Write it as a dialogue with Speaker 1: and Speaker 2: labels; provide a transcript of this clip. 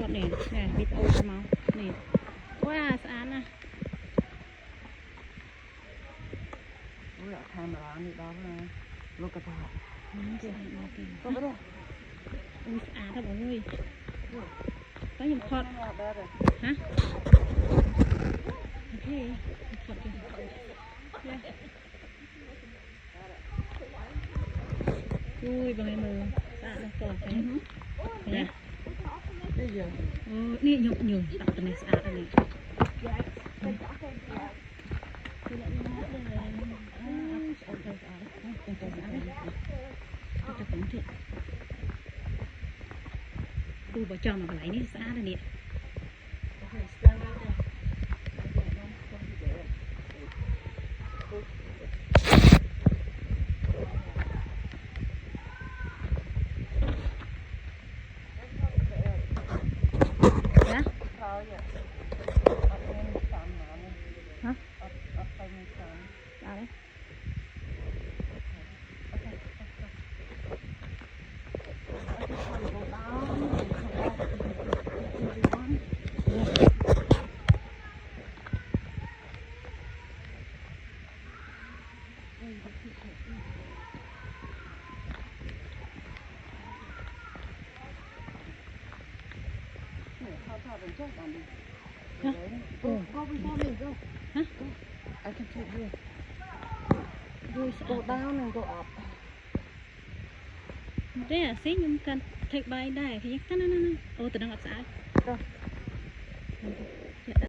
Speaker 1: อดนี่เนี่ยวิดโอเมานี่ว้าสะอาดนะ
Speaker 2: Ủa là thay mà làm gì đó mà lúc cái thằng
Speaker 1: สะอาดมากเลย
Speaker 2: có cái đó
Speaker 1: สะอาดครับผมเลยต้องยังคอด
Speaker 2: nó bé rồi
Speaker 1: ฮะโอเคคอดกันอุ้ยบางไงมือสะอาดต้องต่อไปเนี่ย
Speaker 2: bây giờ
Speaker 1: นี่ยกยืนตักตัวนี้สะอาดอันนี้ดูบ่จอมาไหลนี่สะอาดอันนี้นะ
Speaker 2: thôi vậy ở bên sàn mà này
Speaker 1: ฮะ
Speaker 2: ở bên sàn
Speaker 1: อะไร
Speaker 2: thôi đừng chết bạn đi
Speaker 1: hả
Speaker 2: go before me go
Speaker 1: ฮะ
Speaker 2: I can take you
Speaker 1: ดูสะอา
Speaker 2: go
Speaker 1: ด
Speaker 2: down and go up
Speaker 1: ได้สิยมกันเทคใบได้ขยักนั่นโอ้แต่ดังอับสะอาด
Speaker 2: go